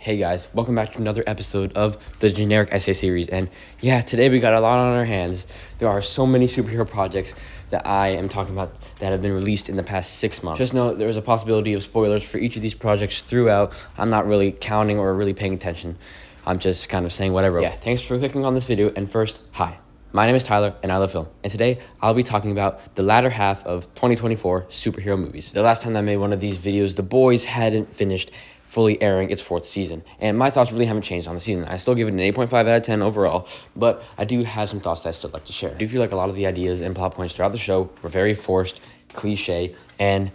Hey guys, welcome back to another episode of the generic essay series. And yeah, today we got a lot on our hands. There are so many superhero projects that I am talking about that have been released in the past 6 months. Just know there's a possibility of spoilers for each of these projects throughout. I'm not really counting or really paying attention. I'm just kind of saying whatever. Yeah, thanks for clicking on this video. And first, hi. My name is Tyler, and I love film. And today, I'll be talking about the latter half of 2024 superhero movies. The last time I made one of these videos, The Boys hadn't finished fully airing its 4th season. And my thoughts really haven't changed on the season. I still give it an 8.5 out of 10 overall, but I do have some thoughts that I still like to share. I do feel like a lot of the ideas and plot points throughout the show were very forced, cliche, and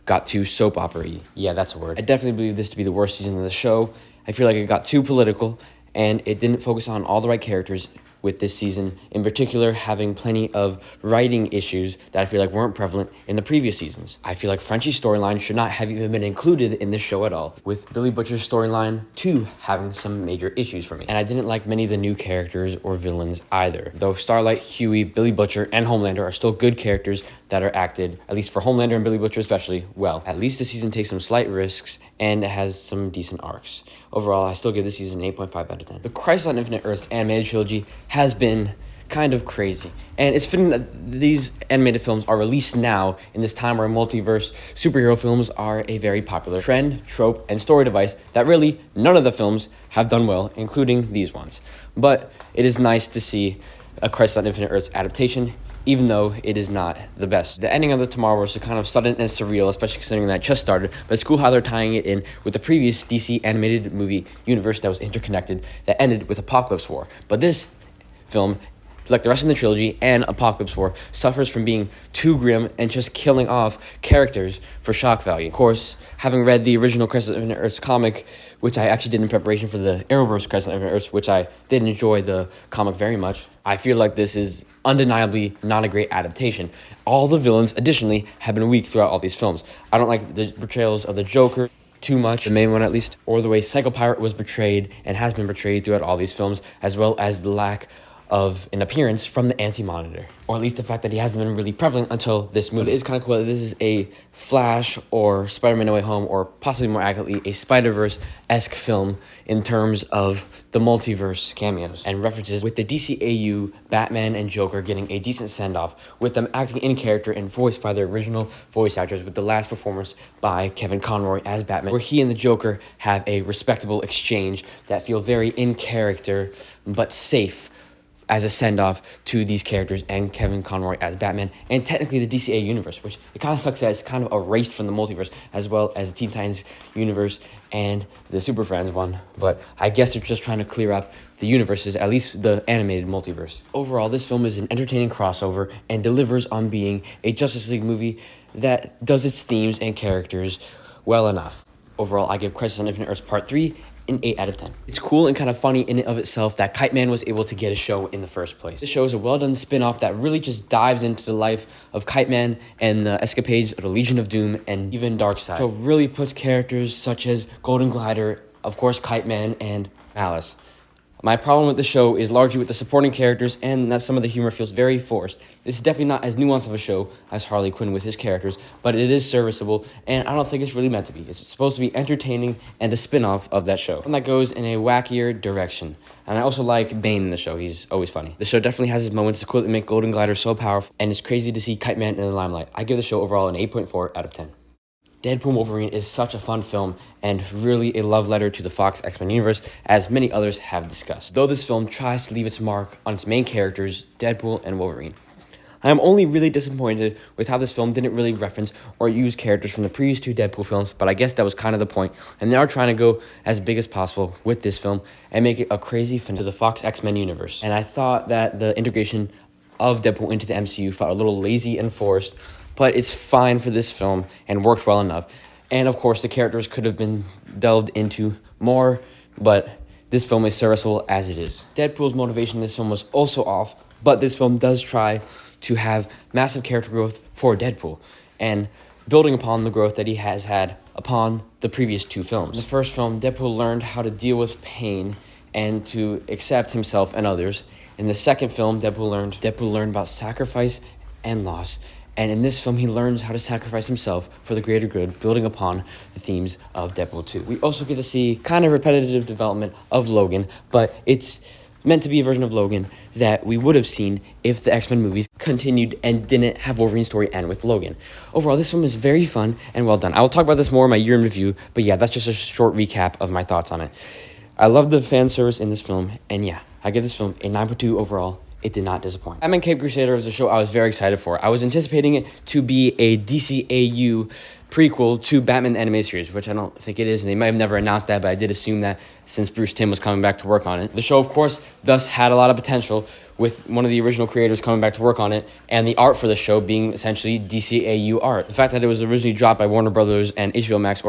got too soap opera-y. Yeah, that's a word. I definitely believe this to be the worst season of the show. I feel like it got too political, and it didn't focus on all the right characters with this season, in particular having plenty of writing issues that I feel like weren't prevalent in the previous seasons. I feel like Frenchie's storyline should not have even been included in this show at all, with Billy Butcher's storyline too having some major issues for me. And I didn't like many of the new characters or villains either. Though Starlight, Huey, Billy Butcher, and Homelander are still good characters that are acted, at least for Homelander and Billy Butcher especially, well. At least the season takes some slight risks and has some decent arcs. Overall, I still give this season an 8.5 out of 10. The Crisis on Infinite Earths animated trilogy has been kind of crazy. And it's fitting that these animated films are released now in this time where multiverse superhero films are a very popular trend, trope, and story device that really none of the films have done well, including these ones. But it is nice to see a Crisis on Infinite Earths adaptation, even though it is not the best. The ending of the Tomorrowverse is kind of sudden and surreal, especially considering that it just started, but it's cool how they're tying it in with the previous DC animated movie universe that was interconnected that ended with Apocalypse War. But this film, like the rest of the trilogy and Apocalypse War, suffers from being too grim and just killing off characters for shock value. Of course, having read the original Crisis on Infinite Earths comic, which I actually did in preparation for the Arrowverse Crisis on Infinite Earths, which I did enjoy the comic very much, I feel like this is undeniably not a great adaptation. All the villains, additionally, have been weak throughout all these films. I don't like the portrayals of the Joker too much, the main one at least, or the way Psycho Pirate was portrayed and has been portrayed throughout all these films, as well as the lack of an appearance from the Anti-Monitor, or at least the fact that he hasn't been really prevalent until this movie. It is kind of cool that this is a Flash or Spider-Man No Way Home, or possibly more accurately, a Spider-Verse-esque film in terms of the multiverse cameos and references, with the DCAU, Batman, and Joker getting a decent send-off, with them acting in character and voiced by their original voice actors, with the last performance by Kevin Conroy as Batman, where he and the Joker have a respectable exchange that feel very in character, but safe as a send-off to these characters and Kevin Conroy as Batman, and technically the DCA universe, which it kind of sucks that it's kind of erased from the multiverse, as well as the Teen Titans universe and the Super Friends one. But I guess they're just trying to clear up the universes, at least the animated multiverse. Overall, this film is an entertaining crossover and delivers on being a Justice League movie that does its themes and characters well enough. Overall, I give Crisis on Infinite Earths Part 3 an 8 out of 10. It's cool and kind of funny in and of itself that Kite-Man was able to get a show in the first place. This show is a well-done spin-off that really just dives into the life of Kite-Man and the escapades of the Legion of Doom and even Darkseid. So it really puts characters such as Golden Glider, of course Kite-Man, and Malice. My problem with the show is largely with the supporting characters, and that some of the humor feels very forced. This is definitely not as nuanced of a show as Harley Quinn with his characters, but it is serviceable, and I don't think it's really meant to be. It's supposed to be entertaining and a spin-off of that show, and that goes in a wackier direction. And I also like Bane in the show. He's always funny. The show definitely has its moments to cool that make Golden Glider so powerful, and it's crazy to see Kite-Man in the limelight. I give the show overall an 8.4 out of 10. Deadpool & Wolverine is such a fun film and really a love letter to the Fox X-Men universe, as many others have discussed. Though this film tries to leave its mark on its main characters, Deadpool and Wolverine. I am only really disappointed with how this film didn't really reference or use characters from the previous 2 Deadpool films, but I guess that was kind of the point, and they are trying to go as big as possible with this film and make it a crazy fin to the Fox X-Men universe. And I thought that the integration of Deadpool into the MCU felt a little lazy and forced, but it's fine for this film and worked well enough. And of course, the characters could have been delved into more, but this film is serviceable as it is. Deadpool's motivation in this film was also off, but this film does try to have massive character growth for Deadpool, and building upon the growth that he has had upon the previous 2 films. In the first film, Deadpool learned how to deal with pain and to accept himself and others. In the second film, Deadpool learned about sacrifice and loss, And in this film, he learns how to sacrifice himself for the greater good, building upon the themes of Deadpool 2. We also get to see kind of repetitive development of Logan, but it's meant to be a version of Logan that we would have seen if the X-Men movies continued and didn't have Wolverine's story end with Logan. Overall, this film is very fun and well done. I will talk about this more in my year in review, but yeah, that's just a short recap of my thoughts on it. I love the fan service in this film, and yeah, I give this film a 9.2 overall. It did not disappoint. Batman Cape Crusader was a show I was very excited for. I was anticipating it to be a DCAU prequel to Batman the Animated Series, which I don't think it is, and they might have never announced that, but I did assume that since Bruce Timm was coming back to work on it. The show, of course, thus had a lot of potential with one of the original creators coming back to work on it, and the art for the show being essentially DCAU art. The fact that it was originally dropped by Warner Brothers and HBO Max,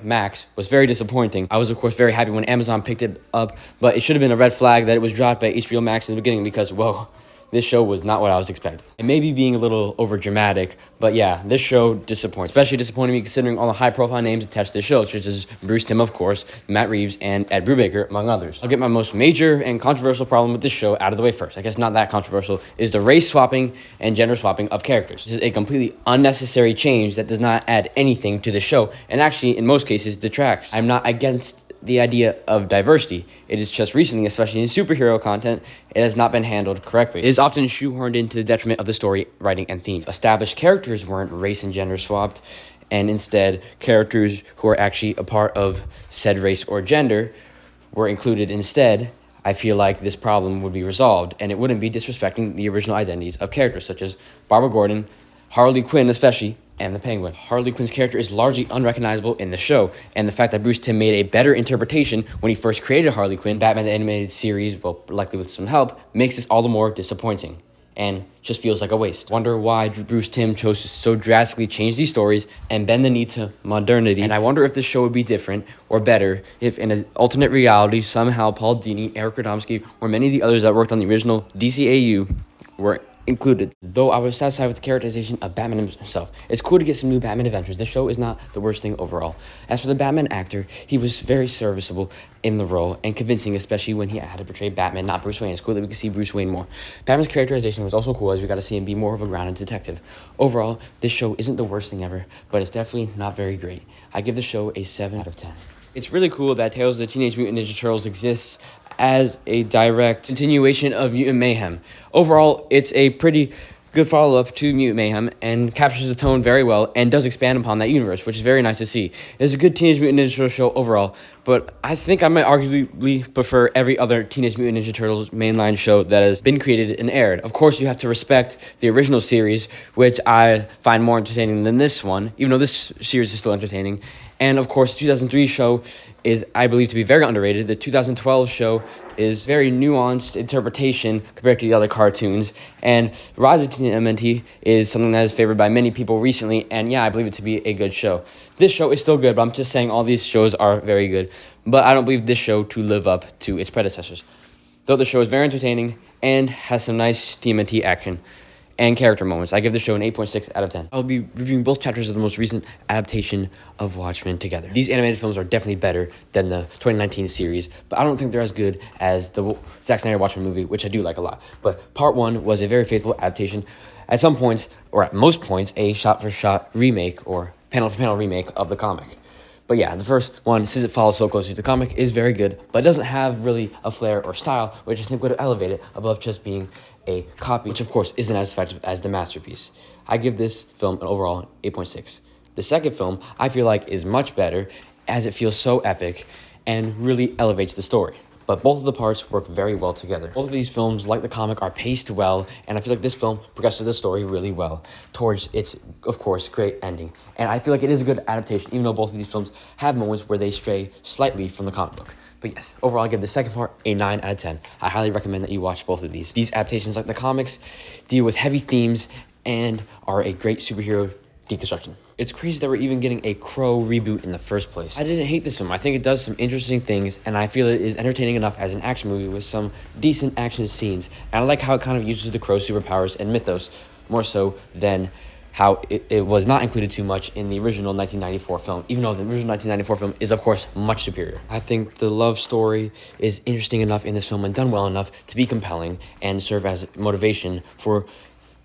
Max, was very disappointing. I was, of course, very happy when Amazon picked it up, but it should have been a red flag that it was dropped by HBO Max in the beginning because, whoa, this show was not what I was expecting. It may be being a little over dramatic, but yeah, this show disappoints. Especially disappointing me considering all the high profile names attached to the show, such as Bruce Timm, of course, Matt Reeves, and Ed Brubaker, among others. I'll get my most major and controversial problem with this show out of the way first. I guess not that controversial, is the race swapping and gender swapping of characters. This is a completely unnecessary change that does not add anything to the show, and actually, in most cases, detracts. I'm not against the idea of diversity. It is just recently, especially in superhero content, it has not been handled correctly. It is often shoehorned into the detriment of the story, writing, and theme. Established characters weren't race and gender swapped, and instead, characters who are actually a part of said race or gender were included instead. I feel like this problem would be resolved, and it wouldn't be disrespecting the original identities of characters such as Barbara Gordon, Harley Quinn especially, and the Penguin. Harley Quinn's character is largely unrecognizable in the show, and the fact that Bruce Timm made a better interpretation when he first created Harley Quinn, Batman the Animated Series, well, likely with some help, makes this all the more disappointing, and just feels like a waste. Wonder why Bruce Timm chose to so drastically change these stories and bend the knee to modernity, and I wonder if this show would be different or better if in an alternate reality, somehow Paul Dini, Eric Radomski, or many of the others that worked on the original DCAU were included. Though I was satisfied with the characterization of Batman himself. It's cool to get some new Batman adventures. This show is not the worst thing overall. As for the Batman actor, he was very serviceable in the role and convincing, especially when he had to portray Batman, not Bruce Wayne. It's cool that we could see Bruce Wayne more. Batman's characterization was also cool as we got to see him be more of a grounded detective. Overall, this show isn't the worst thing ever, but it's definitely not very great. I give the show a 7 out of 10. It's really cool that Tales of the Teenage Mutant Ninja Turtles exists as a direct continuation of Mutant Mayhem. Overall, it's a pretty good follow-up to Mutant Mayhem and captures the tone very well and does expand upon that universe, which is very nice to see. It's a good Teenage Mutant Ninja Turtles show overall, but I think I might arguably prefer every other Teenage Mutant Ninja Turtles mainline show that has been created and aired. Of course, you have to respect the original series, which I find more entertaining than this one, even though this series is still entertaining. And of course, the 2003 show is, I believe, to be very underrated. The 2012 show is very nuanced interpretation compared to the other cartoons. And Rise of TMNT is something that is favored by many people recently. And yeah, I believe it to be a good show. This show is still good, but I'm just saying all these shows are very good. But I don't believe this show to live up to its predecessors. Though the show is very entertaining and has some nice TMNT action and character moments, I give the show an 8.6 out of 10. I'll be reviewing both chapters of the most recent adaptation of Watchmen together. These animated films are definitely better than the 2019 series, but I don't think they're as good as the Zack Snyder Watchmen movie, which I do like a lot. But part 1 was a very faithful adaptation. At some points, or at most points, a shot-for-shot remake or panel-for-panel remake of the comic. But yeah, the first one, since it follows so closely to the comic, is very good, but it doesn't have really a flair or style, which I think would elevate it above just being a copy, which of course isn't as effective as the masterpiece. I give this film an overall 8.6. The second film, I feel like, is much better as it feels so epic and really elevates the story. But both of the parts work very well together. Both of these films, like the comic, are paced well, and I feel like this film progresses the story really well towards its, of course, great ending. And I feel like it is a good adaptation, even though both of these films have moments where they stray slightly from the comic book. But yes, overall, I give the second part a 9 out of 10. I highly recommend that you watch both of these. These adaptations, like the comics, deal with heavy themes and are a great superhero deconstruction. It's crazy that we're even getting a Crow reboot in the first place. I didn't hate this film. I think it does some interesting things, and I feel it is entertaining enough as an action movie with some decent action scenes. And I like how it kind of uses the Crow's superpowers and mythos more so than how it was not included too much in the original 1994 film, even though the original 1994 film is, of course, much superior. I think the love story is interesting enough in this film and done well enough to be compelling and serve as motivation for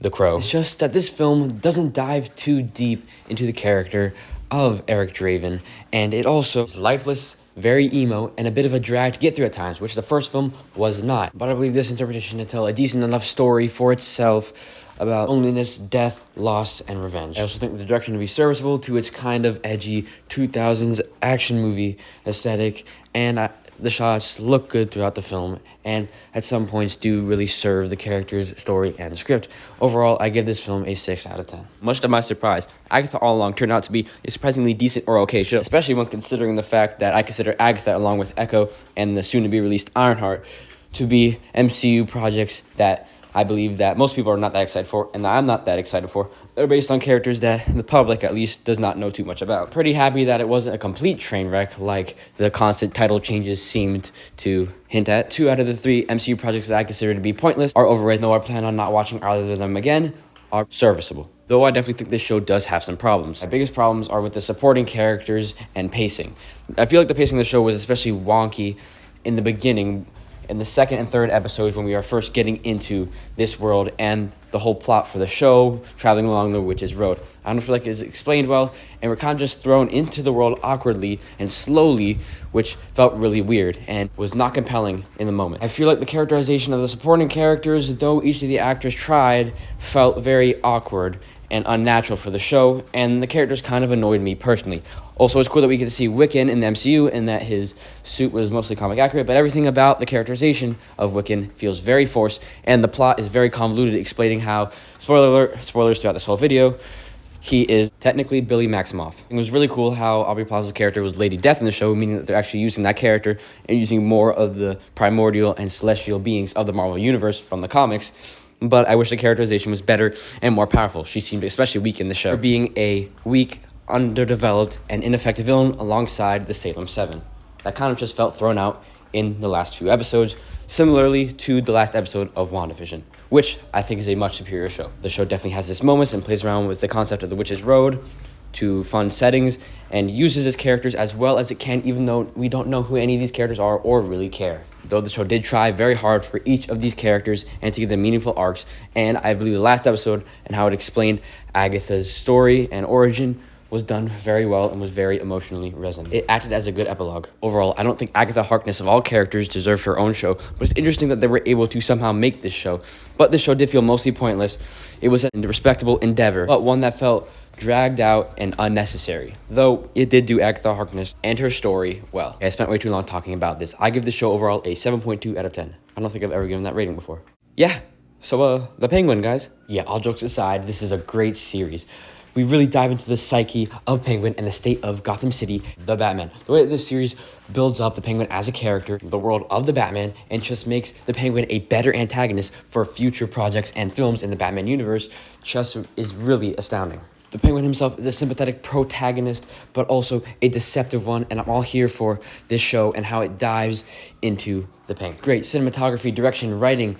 the Crow. It's just that this film doesn't dive too deep into the character of Eric Draven, and it also is lifeless, very emo, and a bit of a drag to get through at times, which the first film was not. But I believe this interpretation to tell a decent enough story for itself about loneliness, death, loss, and revenge. I also think the direction to be serviceable to its kind of edgy 2000s action movie aesthetic, and the shots look good throughout the film, and at some points do really serve the character's story and script. Overall, I give this film a 6 out of 10. Much to my surprise, Agatha all along turned out to be a surprisingly decent or okay show, especially when considering the fact that I consider Agatha along with Echo and the soon-to-be-released Ironheart to be MCU projects that I believe that most people are not that excited for, and that I'm not that excited for. They're based on characters that the public, at least, does not know too much about. Pretty happy that it wasn't a complete train wreck like the constant title changes seemed to hint at. 2 out of the 3 MCU projects that I consider to be pointless are overrated, though I plan on not watching either of them again, are serviceable. Though I definitely think this show does have some problems. My biggest problems are with the supporting characters and pacing. I feel like the pacing of the show was especially wonky in the beginning, in the second and third episodes when we are first getting into this world and the whole plot for the show, traveling along the witch's road. I don't feel like it's explained well, and we're kind of just thrown into the world awkwardly and slowly, which felt really weird and was not compelling in the moment. I feel like the characterization of the supporting characters, though each of the actors tried, felt very awkward and unnatural for the show, and the characters kind of annoyed me personally. Also, it's cool that we get to see Wiccan in the MCU and that his suit was mostly comic accurate, but everything about the characterization of Wiccan feels very forced, and the plot is very convoluted, explaining how, spoiler alert, spoilers throughout this whole video, he is technically Billy Maximoff. It was really cool how Aubrey Plaza's character was Lady Death in the show, meaning that they're actually using that character and using more of the primordial and celestial beings of the Marvel Universe from the comics. But I wish the characterization was better and more powerful. She seemed especially weak in the show, being a weak, underdeveloped, and ineffective villain alongside the Salem 7. That kind of just felt thrown out in the last 2 episodes, similarly to the last episode of WandaVision, which I think is a much superior show. The show definitely has its moments and plays around with the concept of the Witch's Road to fun settings and uses its characters as well as it can, even though we don't know who any of these characters are or really care. Though the show did try very hard for each of these characters and to give them meaningful arcs, and I believe the last episode and how it explained Agatha's story and origin was done very well and was very emotionally resonant. It acted as a good epilogue. Overall, I don't think Agatha Harkness of all characters deserved her own show, but it's interesting that they were able to somehow make this show. But this show did feel mostly pointless. It was a respectable endeavor, but one that felt dragged out and unnecessary, though it did do Agatha Harkness and her story well. I spent way too long talking about this. I give this show overall a 7.2 out of 10. I don't think I've ever given that rating before. Yeah, so The Penguin, guys. Yeah, all jokes aside, this is a great series. We really dive into the psyche of Penguin and the state of Gotham City, the Batman. The way that this series builds up the Penguin as a character, the world of the Batman, and just makes the Penguin a better antagonist for future projects and films in the Batman universe just is really astounding. The Penguin himself is a sympathetic protagonist, but also a deceptive one, and I'm all here for this show and how it dives into the Penguin. Great cinematography, direction, writing,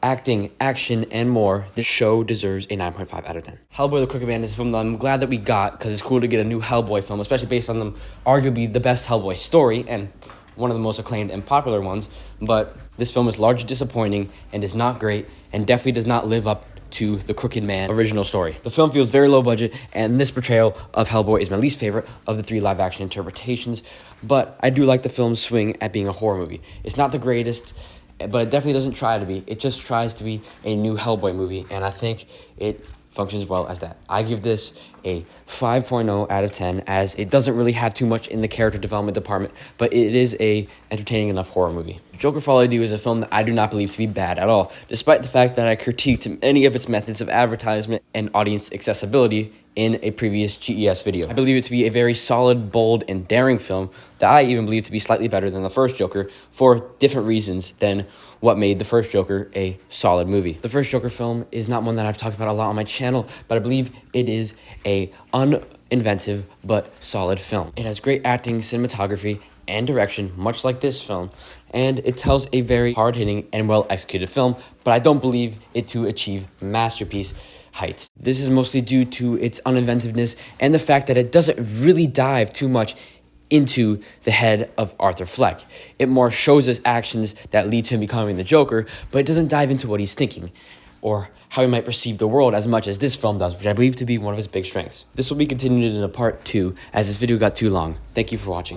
acting, action, and more. This show deserves a 9.5 out of 10. Hellboy the Crooked Man is a film that I'm glad that we got, because it's cool to get a new Hellboy film, especially based on arguably the best Hellboy story, and one of the most acclaimed and popular ones, but this film is largely disappointing and is not great, and definitely does not live up to the Crooked Man original story. The film feels very low budget, and this portrayal of Hellboy is my least favorite of the 3 live-action interpretations, but I do like the film's swing at being a horror movie. It's not the greatest, but it definitely doesn't try to be. It just tries to be a new Hellboy movie, and I think it functions well as that. I give this a 5.0 out of 10, as it doesn't really have too much in the character development department, but it is a entertaining enough horror movie. Joker for All I Do is a film that I do not believe to be bad at all, despite the fact that I critiqued many of its methods of advertisement and audience accessibility in a previous GES video. I believe it to be a very solid, bold, and daring film that I even believe to be slightly better than the first Joker for different reasons than what made the first Joker a solid movie. The first Joker film is not one that I've talked about a lot on my channel, but I believe it is a uninventive but solid film. It has great acting, cinematography, and direction, much like this film, and it tells a very hard-hitting and well-executed film, but I don't believe it to achieve masterpiece heights. This is mostly due to its uninventiveness and the fact that it doesn't really dive too much into the head of Arthur Fleck. It more shows us actions that lead to him becoming the Joker, but it doesn't dive into what he's thinking. or how he might perceive the world as much as this film does, which I believe to be one of his big strengths. This will be continued in a part 2, as this video got too long. Thank you for watching.